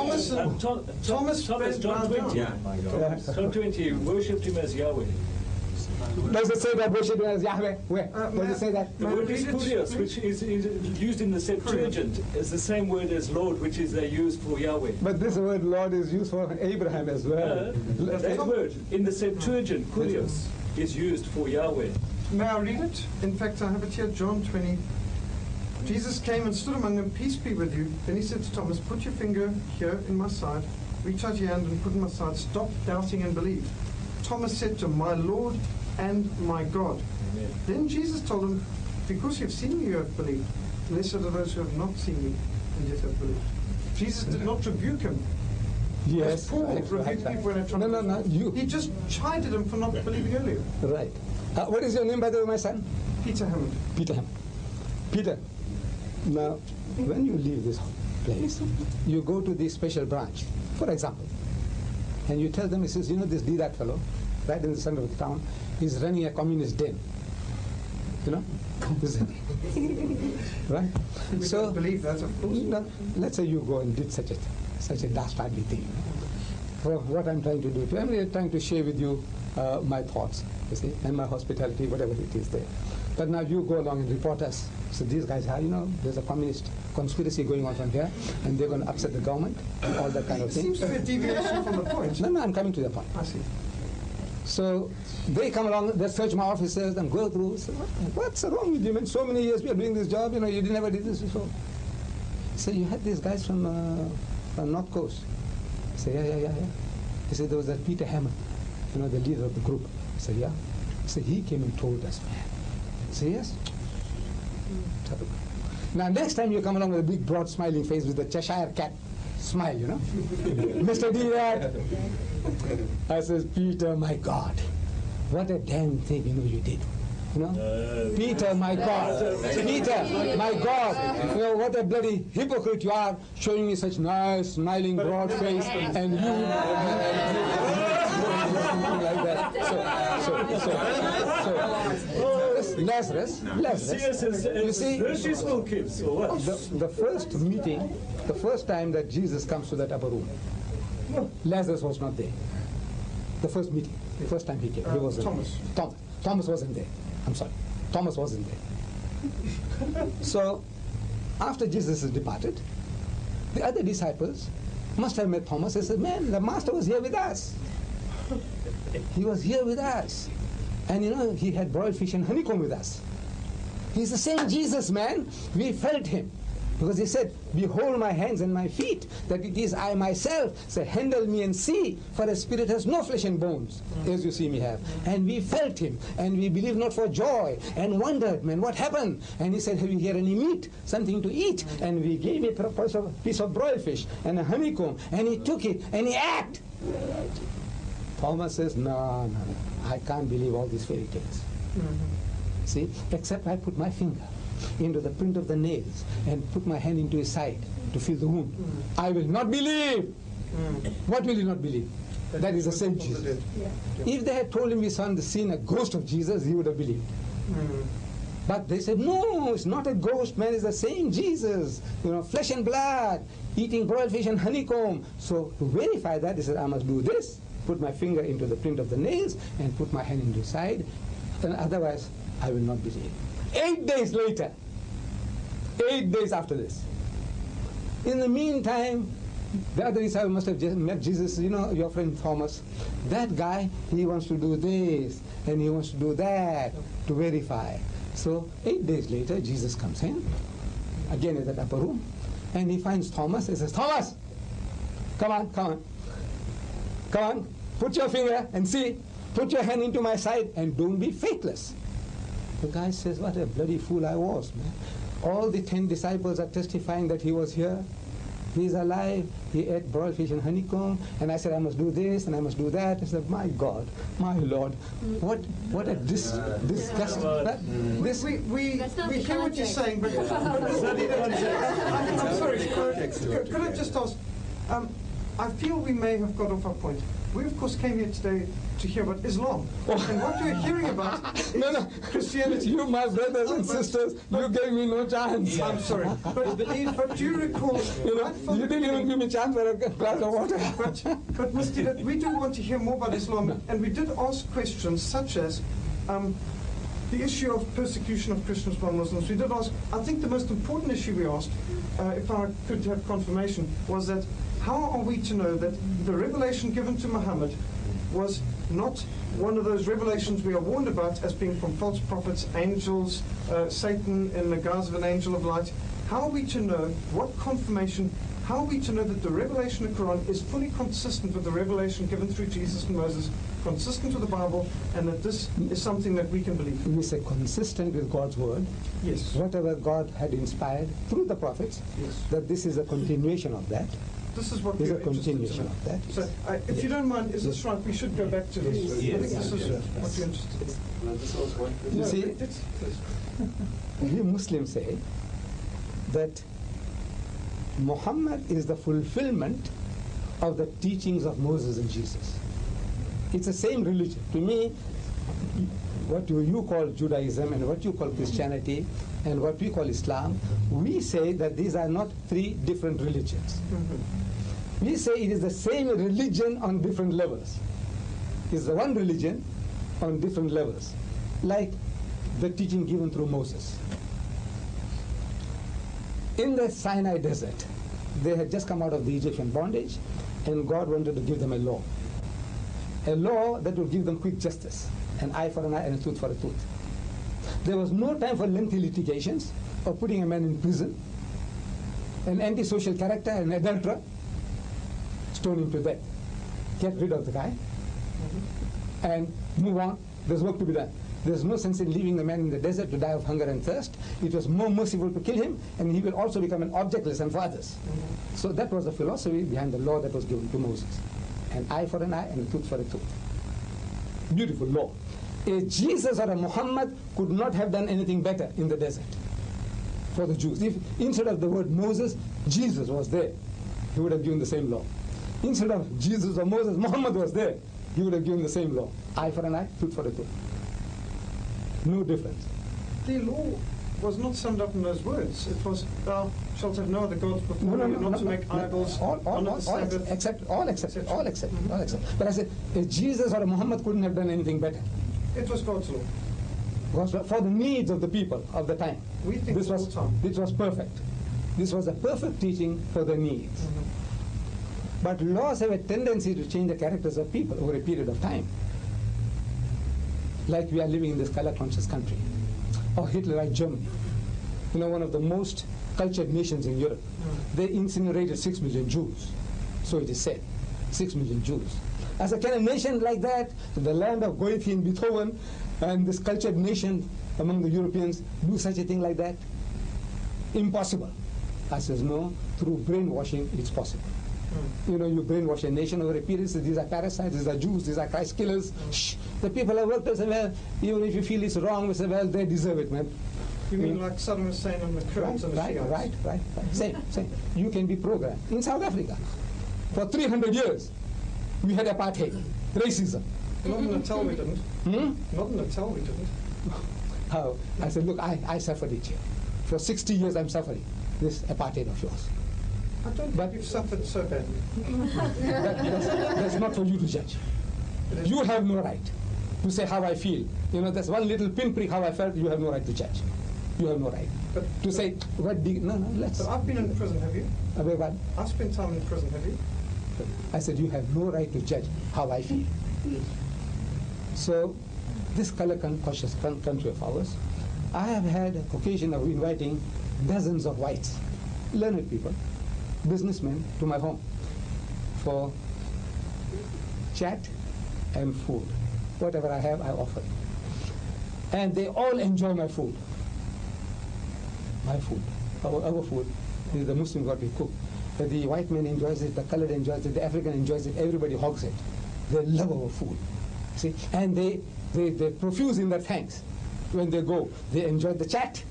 Thomas, John 20. John 20, worshipped him as Yahweh. Does it say that worship him as Yahweh? Where? Does it say that? The word is kurios, which is used in the Septuagint, is the same word as Lord, which is they use for Yahweh. But this word Lord is used for Abraham as well. That word in the Septuagint, kurios, is used for Yahweh. May I read it? In fact, I have it here, John 20. Jesus came and stood among them, peace be with you. Then he said to Thomas, put your finger here in my side, reach out your hand and put it in my side, stop doubting and believe. Thomas said to him, my Lord and my God. Amen. Then Jesus told him, because you have seen me, you have believed. Blessed are those who have not seen me and yet have believed. Jesus did not rebuke him. Yes. As Paul rebuked people when they tried No, you. He just chided him for not believing earlier. Right. What is your name, by the way, my son? Peter Hammond. Peter Hammond. Peter, now, when you leave this place, you go to the special branch, for example, and you tell them, he says, you know, this Deedat fellow, right in the center of the town, he's running a communist den. You know? Right? We don't believe that, of course. No, let's say you go and did such a dastardly thing. For what I'm trying to do, I'm trying to share with you my thoughts, you see, and my hospitality, whatever it is there. But now you go along and report us. So these guys are, you know, there's a communist conspiracy going on from here, and they're going to upset the government, all that kind of thing. It seems to be a deviation from the point. No, I'm coming to the point. I see. So they come along, they search my offices and go through. So what's wrong with you, man? So many years we are doing this job, you know, you never did this before. So you had these guys from North Coast. I say, yeah. He said, there was that Peter Hammond, you know, the leader of the group. I said, yeah. He said, he came and told us, man. I said, yes. Terrible. Now, next time you come along with a big, broad, smiling face with the Cheshire cat smile, you know. Mr. Deedat. I says, Peter, my God, what a damn thing, you know, you did. You know? Peter, my God. Peter, my God. You know, what a bloody hypocrite you are, showing me such nice, smiling, broad face, and you like that. So, Lazarus. You see, the first meeting, the first time that Jesus comes to that upper room, Lazarus was not there. The first meeting, the first time he came, he wasn't there. Thomas wasn't there. I'm sorry, Thomas wasn't there. So, after Jesus has departed, the other disciples must have met Thomas and said, man, the master was here with us. He was here with us. And you know, he had broiled fish and honeycomb with us. He's the same Jesus, man. We felt him. Because he said, behold my hands and my feet, that it is I myself. Say, handle me and see, for a spirit has no flesh and bones, as you see me have. And we felt him, and we believed not for joy, and wondered, man, what happened? And he said, have you here any meat, something to eat? And we gave him a piece of broiled fish and a honeycomb, and he took it, and he ate. Thomas says, no, I can't believe all these fairy tales. See, except I put my finger into the print of the nails and put my hand into his side to feel the wound. I will not believe. What will you not believe? That is the same Jesus. If they had told him we saw seen a ghost of Jesus, he would have believed. But they said, no, it's not a ghost, man, it's the same Jesus. You know, flesh and blood, eating broiled fish and honeycomb. So to verify that, he said, I must do this, put my finger into the print of the nails and put my hand into his side, and otherwise I will not believe. 8 days later, 8 days after this. In the meantime, the other disciple must have just met Jesus, you know, your friend Thomas. That guy, he wants to do this, and he wants to do that, to verify. So 8 days later, Jesus comes in, again in that upper room, and he finds Thomas, and says, Thomas, come on, put your finger and see, put your hand into my side, and don't be faithless. The guy says, what a bloody fool I was, man. All the 10 disciples are testifying that he was here. He's alive. He ate broiled fish and honeycomb. And I said, I must do this and I must do that. He said, my God, my Lord, what a disgust. We hear what you're saying, but I'm sorry. Could I just ask? I feel we may have got off our point. We, of course, came here today to hear about Islam. And what we're hearing about is Christianity. You, my brothers and sisters, you gave me no chance. I'm sorry. But do you recall... You didn't even give me a chance for a glass of water. But Mr. Deedat, we do want to hear more about Islam. And we did ask questions such as the issue of persecution of Christians by Muslims. We did ask, I think the most important issue we asked, if I could have confirmation, was that how are we to know that the revelation given to Muhammad was not one of those revelations we are warned about as being from false prophets, angels, Satan in the guise of an angel of light? How are we to know what confirmation, how are we to know that the revelation of the Quran is fully consistent with the revelation given through Jesus and Moses, consistent with the Bible, and that this is something that we can believe? We say consistent with God's word. Yes. Whatever God had inspired through the prophets, Yes. that this is a continuation of that. This is what This is we're a interested continuation in. of that. So, if you don't mind, is this right? We should go back to this. I think this is what you're interested in. You see, we Muslims say that Muhammad is the fulfillment of the teachings of Moses and Jesus. It's the same religion. To me, what you call Judaism and what you call Christianity and what we call Islam, we say that these are not three different religions. We say it is the same religion on different levels. It's the one religion on different levels, like the teaching given through Moses. In the Sinai desert, they had just come out of the Egyptian bondage, and God wanted to give them a law that would give them quick justice, an eye for an eye and a tooth for a tooth. There was no time for lengthy litigations or putting a man in prison. An antisocial character, an adulterer, stone him to death. Get rid of the guy and move on. There's work to be done. There's no sense in leaving the man in the desert to die of hunger and thirst. It was more merciful to kill him, and he will also become an object lesson for others. So that was the philosophy behind the law that was given to Moses. An eye for an eye and a tooth for a tooth. Beautiful law. A Jesus or a Muhammad could not have done anything better in the desert for the Jews. If instead of the word Moses, Jesus was there, he would have given the same law. Instead of Jesus or Moses, Muhammad was there, he would have given the same law. Eye for an eye, tooth for a tooth. No difference. The law was not summed up in those words. It was, thou shalt have no other gods before me, not to make idols, on the Sabbath. All except. But I said, if Jesus or Muhammad couldn't have done anything better. It was God's law. God's law for the needs of the people of the time. We think this was perfect. This was a perfect teaching for the needs. But laws have a tendency to change the characters of people over a period of time. Like we are living in this color-conscious country. Or Hitlerite Germany. You know, one of the most cultured nations in Europe. They incinerated 6 million Jews. So it is said. 6 million Jews. As a kind of nation like that, the land of Goethe and Beethoven, and this cultured nation among the Europeans, do such a thing like that? Impossible. I says, no, through brainwashing, it's possible. You know, you brainwash a nation over a period, so these are parasites, these are Jews, these are Christ killers. Shh. The people have worked and say, well, even if you feel it's wrong, we say, well, they deserve it, man. You mean like Saddam Hussein and the Kurds and the Shiites? Right. Same. You can be programmed. In South Africa, for 300 years, we had apartheid, racism. Not in Natal we didn't. Not in Natal we didn't. How? I said, look, I suffered it here. For 60 years I'm suffering this apartheid of yours. I don't think you've suffered so badly. That's not for you to judge. You have no right to say how I feel. You know, that's one little pinprick how I felt, you have no right to judge. You have no right. But to say, let's... But I've been in prison, have you? I beg pardon? I've spent time in prison, have you? I said, you have no right to judge how I feel. So, this color-conscious country of ours, I have had occasion of inviting dozens of whites, learned people, businessmen to my home for chat and food. Whatever I have, I offer. And they all enjoy my food. My food, our food, is the Muslim what we cook. The white man enjoys it, the colored enjoys it, the African enjoys it, everybody hogs it. They love our food. See? And they profuse in their thanks. When they go, they enjoy the chat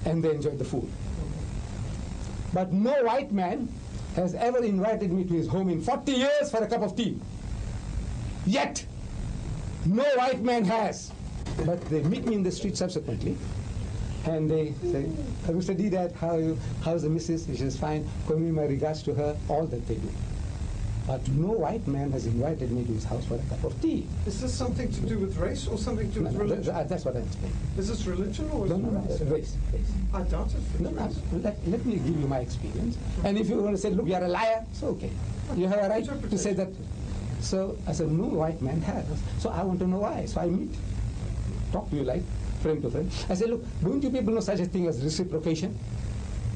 and they enjoy the food. But no white man has ever invited me to his home in 40 years for a cup of tea. Yet, no white man has. But they meet me in the street subsequently, and they say, Mr. Deedat, how's the missus? She's fine. Convey my regards to her, all that they do. But no white man has invited me to his house for a cup of tea. Is this something to do with race or something to do with religion? That's what I explained. Is this religion or is it race? I doubt it. No, let me give you my experience. And if you want to say, look, you're a liar, it's okay. You have a right to say that. So I said, no white man has. So I want to know why. So I meet, talk to you like friend to friend. I said, look, don't you people know such a thing as reciprocation?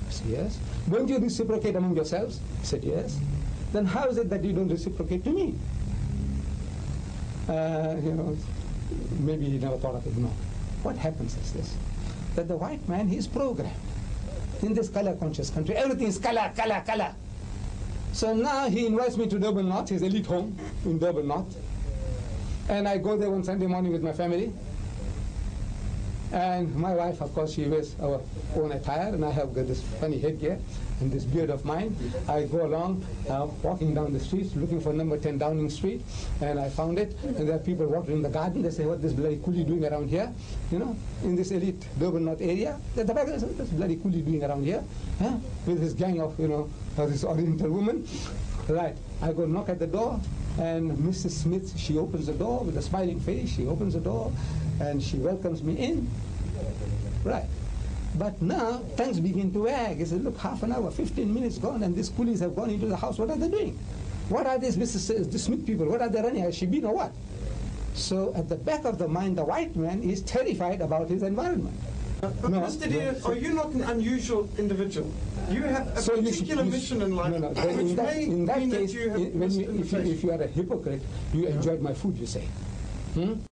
I said, yes. Don't you reciprocate among yourselves? I said, yes. Then how is it that you don't reciprocate to me? Maybe he never thought of it. No. What happens is this, that the white man, he is programmed in this color-conscious country. Everything is color, color, color. So now he invites me to Durban North, his elite home in Durban North. And I go there one Sunday morning with my family. And my wife, of course, she wears our own attire, and I have got this funny headgear and this beard of mine. I go along, walking down the streets, looking for number 10 Downing Street, and I found it. And there are people walking in the garden. They say, what this bloody coolie doing around here? In this elite Durban North area. The back, they say, what this bloody coolie doing around here? With his gang of, this Oriental woman. Right. I go knock at the door, and Mrs. Smith, she opens the door with a smiling face. She opens the door, and she welcomes me in. Right. But now, tongues begin to wag. He said, look, half an hour, 15 minutes gone, and these coolies have gone into the house. What are they doing? What are these Mrs. Smith people? What are they running? Has she been or what? So at the back of the mind, the white man is terrified about his environment. But Mr. Deedat, are you not an unusual individual? You have a particular mission in life, which may mean that you have if you are a hypocrite, you enjoyed my food, you say.